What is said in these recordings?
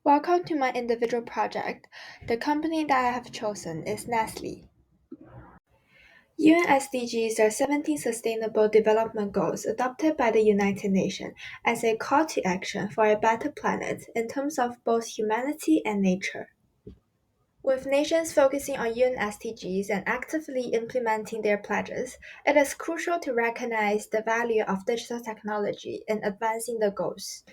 Welcome to my individual project. The company that I have chosen is Nestle. UN SDGs are 17 Sustainable Development Goals adopted by the United Nations as a call to action for a better planet in terms of both humanity and nature. With nations focusing on UN SDGs and actively implementing their pledges, it is crucial to recognize the value of digital technology in advancing the goals.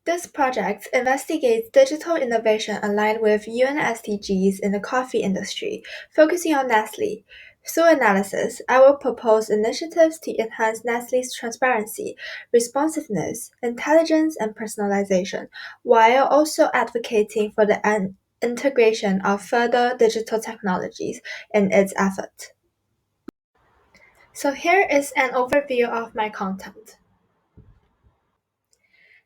This project investigates digital innovation aligned with UN SDGs in the coffee industry, focusing on Nestle. Through analysis, I will propose initiatives to enhance Nestle's transparency, responsiveness, intelligence, and personalization, while also advocating for the integration of further digital technologies in its effort. So here is an overview of my content.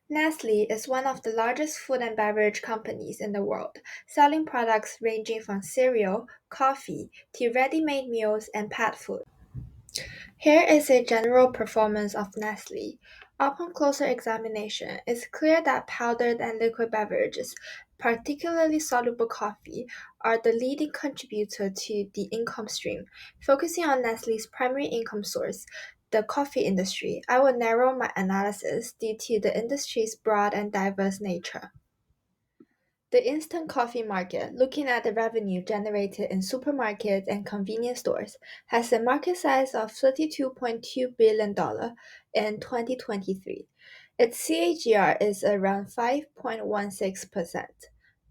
Nestle is one of the largest food and beverage companies in the world, selling products ranging from cereal, coffee, to ready-made meals and pet food. Here is a general performance of Nestle. Upon closer examination, it's clear that powdered and liquid beverages, particularly soluble coffee, are the leading contributor to the income stream. Focusing on Nestle's primary income source, the coffee industry, I will narrow my analysis due to the industry's broad and diverse nature. The instant coffee market, looking at the revenue generated in supermarkets and convenience stores, has a market size of $32.2 billion in 2023. Its CAGR is around 5.16%.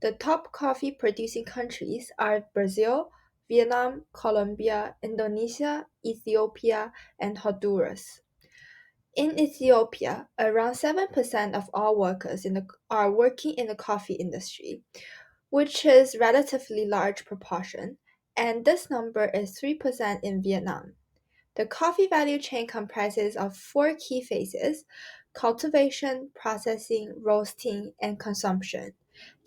The top coffee producing countries are Brazil, Vietnam, Colombia, Indonesia, Ethiopia, and Honduras. In Ethiopia, around 7% of all workers are working in the coffee industry, which is relatively large proportion, and this number is 3% in Vietnam. The coffee value chain comprises of four key phases: cultivation, processing, roasting, and consumption.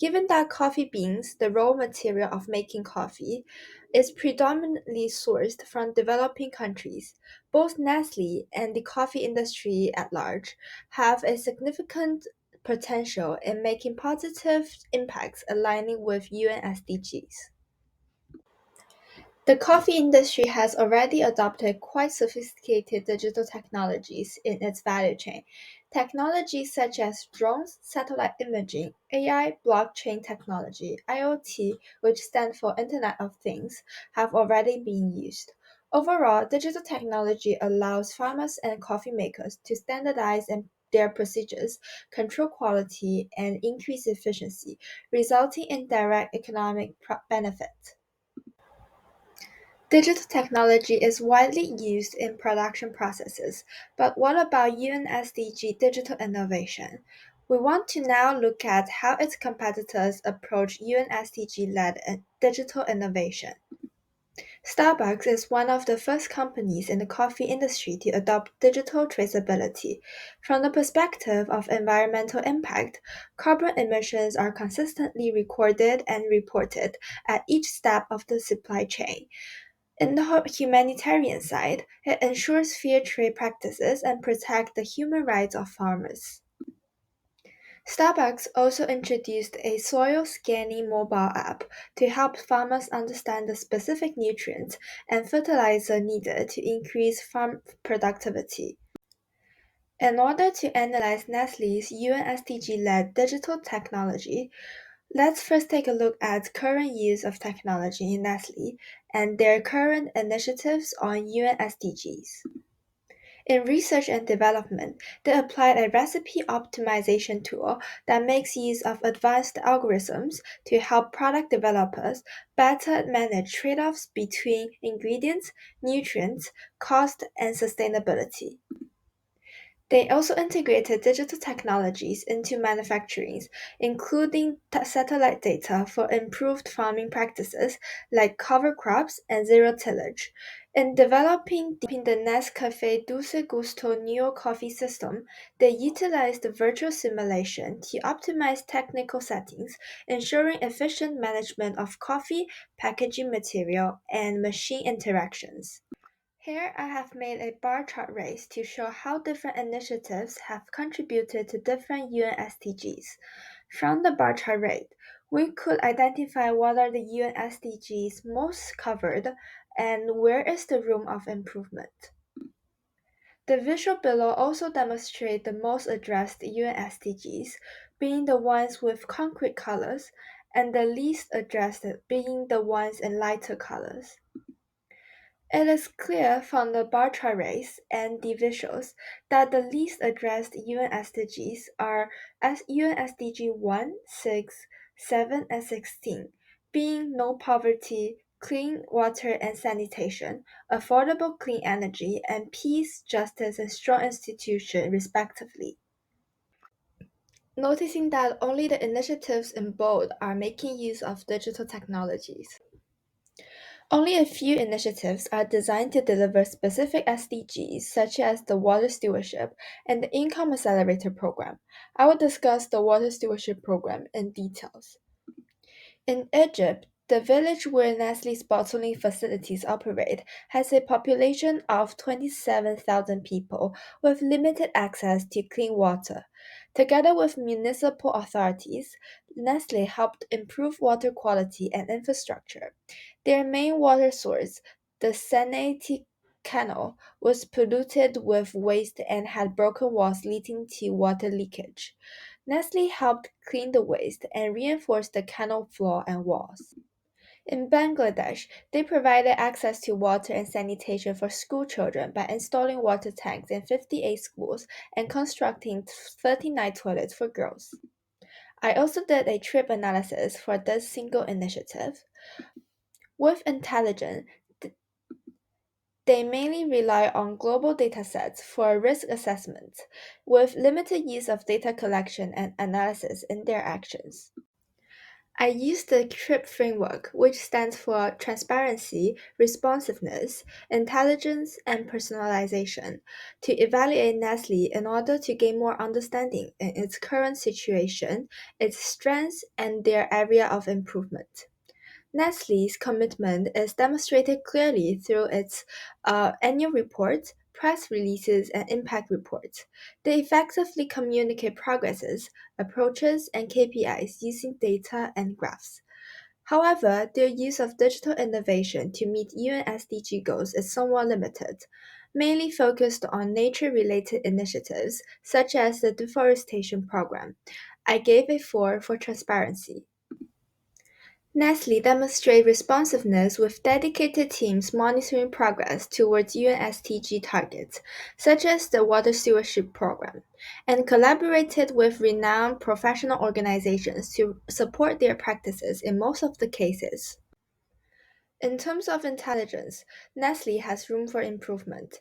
Given that coffee beans, the raw material of making coffee, is predominantly sourced from developing countries, both Nestle and the coffee industry at large have a significant potential in making positive impacts aligning with UN SDGs. The coffee industry has already adopted quite sophisticated digital technologies in its value chain. Technologies such as drones, satellite imaging, AI, blockchain technology, IoT, which stands for Internet of Things, have already been used. Overall, digital technology allows farmers and coffee makers to standardize their procedures, control quality, and increase efficiency, resulting in direct economic benefit. Digital technology is widely used in production processes, but what about UNSDG digital innovation? We want to now look at how its competitors approach UNSDG led digital innovation. Starbucks is one of the first companies in the coffee industry to adopt digital traceability. From the perspective of environmental impact, carbon emissions are consistently recorded and reported at each step of the supply chain. In the humanitarian side, it ensures fair trade practices and protects the human rights of farmers. Starbucks also introduced a soil scanning mobile app to help farmers understand the specific nutrients and fertilizer needed to increase farm productivity. In order to analyze Nestle's UNSDG-led digital technology, let's first take a look at current use of technology in Nestle and their current initiatives on UN SDGs. In research and development, they applied a recipe optimization tool that makes use of advanced algorithms to help product developers better manage trade offs between ingredients, nutrients, cost, and sustainability. They also integrated digital technologies into manufacturing, including satellite data for improved farming practices like cover crops and zero tillage. In developing the Nescafe Dulce Gusto Neo coffee system, they utilized virtual simulation to optimize technical settings, ensuring efficient management of coffee, packaging material, and machine interactions. Here I have made a bar chart race to show how different initiatives have contributed to different UN SDGs. From the bar chart rate, we could identify what are the UN SDGs most covered and where is the room of improvement. The visual below also demonstrates the most addressed UN SDGs, being the ones with concrete colors, and the least addressed being the ones in lighter colors. It is clear from the bar chart rates and the visuals that the least addressed UN SDGs are UN SDG 1, 6, 7, and 16, being no poverty, clean water and sanitation, affordable clean energy, and peace, justice, and strong institutions, respectively. Noticing that only the initiatives in bold are making use of digital technologies. Only a few initiatives are designed to deliver specific SDGs, such as the Water Stewardship and the Income Accelerator Program. I will discuss the Water Stewardship Program in details. In Egypt, the village where Nestle's bottling facilities operate has a population of 27,000 people with limited access to clean water. Together with municipal authorities, Nestle helped improve water quality and infrastructure. Their main water source, the Senati Canal, was polluted with waste and had broken walls leading to water leakage. Nestle helped clean the waste and reinforce the canal floor and walls. In Bangladesh, they provided access to water and sanitation for school children by installing water tanks in 58 schools and constructing 39 toilets for girls. I also did a trip analysis for this single initiative. With intelligence, they mainly rely on global datasets for risk assessment, with limited use of data collection and analysis in their actions. I use the TRIP framework, which stands for Transparency, Responsiveness, Intelligence, and Personalization, to evaluate Nestle in order to gain more understanding in its current situation, its strengths, and their area of improvement. Nestle's commitment is demonstrated clearly through its annual reports, press releases, and impact reports. They effectively communicate progresses, approaches, and KPIs using data and graphs. However, their use of digital innovation to meet UN SDG goals is somewhat limited, mainly focused on nature related initiatives such as the deforestation program. I gave a 4 for transparency. Nestle demonstrates responsiveness with dedicated teams monitoring progress towards UN SDG targets, such as the Water Stewardship Program, and collaborated with renowned professional organizations to support their practices in most of the cases. In terms of intelligence, Nestle has room for improvement.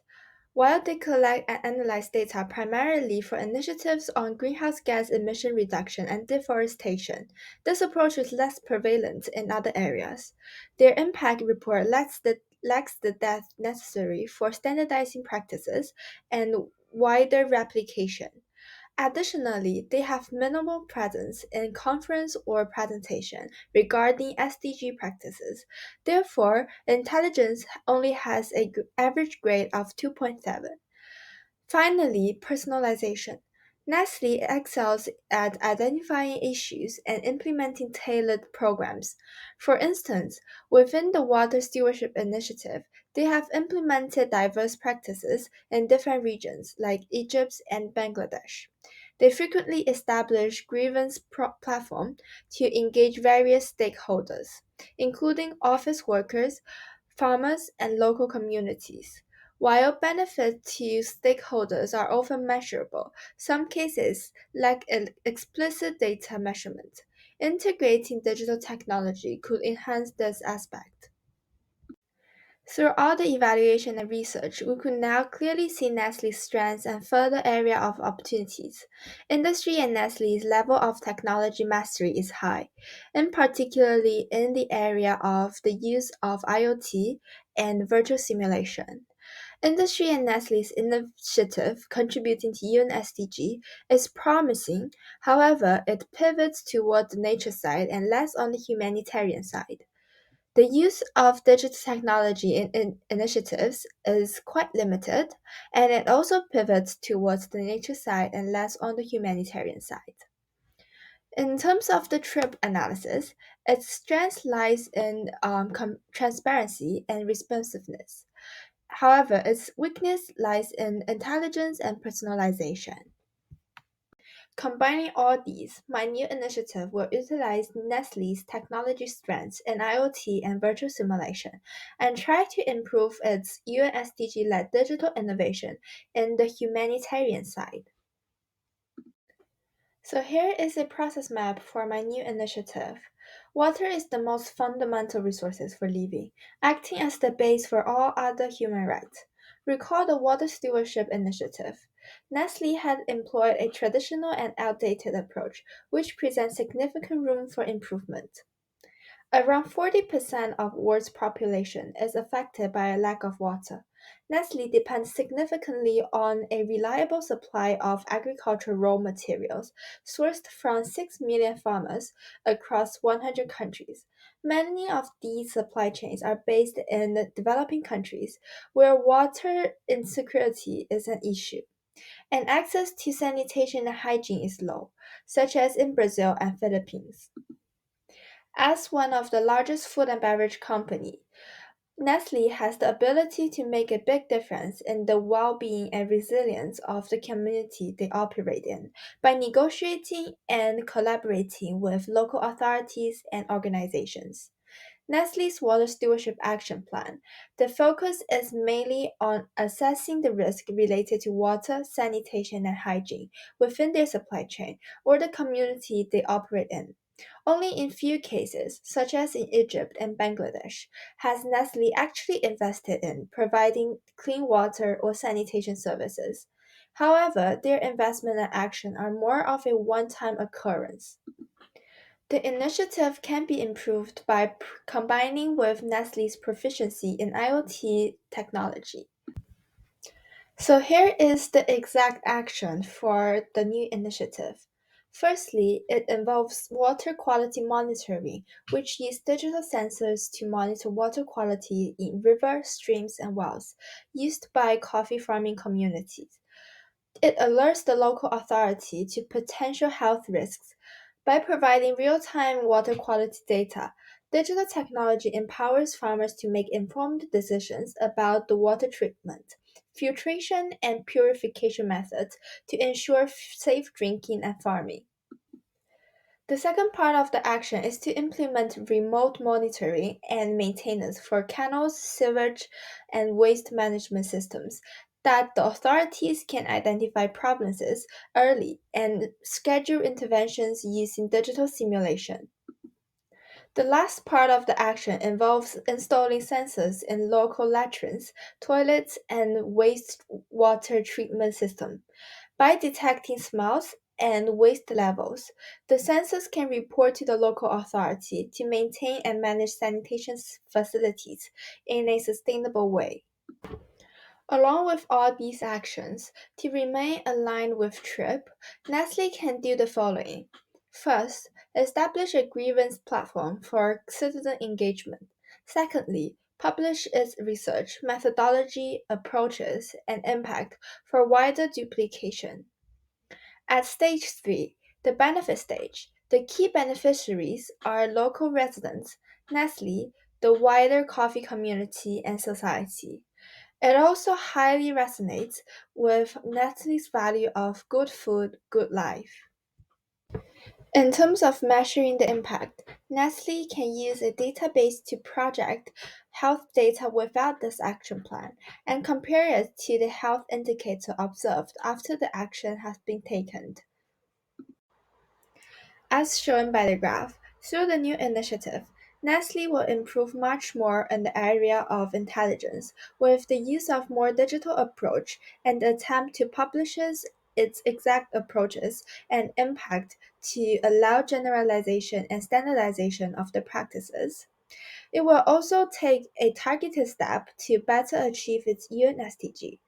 While they collect and analyze data primarily for initiatives on greenhouse gas emission reduction and deforestation, this approach is less prevalent in other areas. Their impact report lacks the depth necessary for standardizing practices and wider replication. Additionally, they have minimal presence in conference or presentation regarding SDG practices. Therefore, intelligence only has an average grade of 2.7. Finally, personalization. Nestle excels at identifying issues and implementing tailored programs. For instance, within the Water Stewardship Initiative, they have implemented diverse practices in different regions like Egypt and Bangladesh. They frequently establish grievance platform to engage various stakeholders, including office workers, farmers, and local communities. While benefits to stakeholders are often measurable, some cases lack explicit data measurement. Integrating digital technology could enhance this aspect. Through all the evaluation and research, we could now clearly see Nestle's strengths and further area of opportunities. Industry and Nestle's level of technology mastery is high, and particularly in the area of the use of IoT and virtual simulation. Industry and Nestle's initiative contributing to UN SDG is promising, however, it pivots toward the nature side and less on the humanitarian side. The use of digital technology in initiatives is quite limited, and it also pivots towards the nature side and less on the humanitarian side. In terms of the TRIP analysis, its strength lies in transparency and responsiveness. However, its weakness lies in intelligence and personalization. Combining all these, my new initiative will utilize Nestle's technology strengths in IoT and virtual simulation and try to improve its UN SDG-led digital innovation in the humanitarian side. So here is a process map for my new initiative. Water is the most fundamental resources for living, acting as the base for all other human rights. Recall the Water Stewardship Initiative. Nestle had employed a traditional and outdated approach, which presents significant room for improvement. Around 40% of world's population is affected by a lack of water. Nestle depends significantly on a reliable supply of agricultural raw materials sourced from 6 million farmers across 100 countries. Many of these supply chains are based in developing countries where water insecurity is an issue and access to sanitation and hygiene is low, such as in Brazil and Philippines. As one of the largest food and beverage companies, Nestle has the ability to make a big difference in the well-being and resilience of the community they operate in by negotiating and collaborating with local authorities and organizations. Nestle's Water Stewardship Action Plan. The focus is mainly on assessing the risk related to water, sanitation, and hygiene within their supply chain or the community they operate in. Only in few cases, such as in Egypt and Bangladesh, has Nestle actually invested in providing clean water or sanitation services. However, their investment and action are more of a one-time occurrence. The initiative can be improved by combining with Nestle's proficiency in IoT technology. So here is the exact action for the new initiative. Firstly, it involves water quality monitoring, which uses digital sensors to monitor water quality in rivers, streams, and wells used by coffee farming communities. It alerts the local authority to potential health risks by providing real-time water quality data. Digital technology empowers farmers to make informed decisions about the water treatment, filtration, and purification methods to ensure safe drinking and farming. The second part of the action is to implement remote monitoring and maintenance for canals, sewage, and waste management systems that the authorities can identify problems early and schedule interventions using digital simulation. The last part of the action involves installing sensors in local latrines, toilets, and wastewater treatment systems. By detecting smells and waste levels, the sensors can report to the local authority to maintain and manage sanitation facilities in a sustainable way. Along with all these actions, to remain aligned with TRIP, Nestle can do the following. First, establish a grievance platform for citizen engagement. Secondly, publish its research, methodology, approaches, and impact for wider duplication. At stage 3, the benefit stage, the key beneficiaries are local residents, Nestle, the wider coffee community, and society. It also highly resonates with Nestle's value of good food, good life. In terms of measuring the impact, Nestle can use a database to project health data without this action plan and compare it to the health indicator observed after the action has been taken. As shown by the graph, through the new initiative, Nestle will improve much more in the area of intelligence with the use of more digital approach and attempt to publishes its exact approaches and impact to allow generalization and standardization of the practices. It will also take a targeted step to better achieve its UN SDG.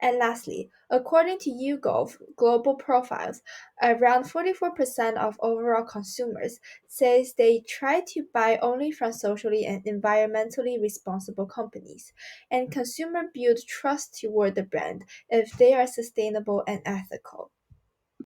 And lastly, according to YouGov global profiles, around 44% of overall consumers says they try to buy only from socially and environmentally responsible companies, and consumers build trust toward the brand if they are sustainable and ethical.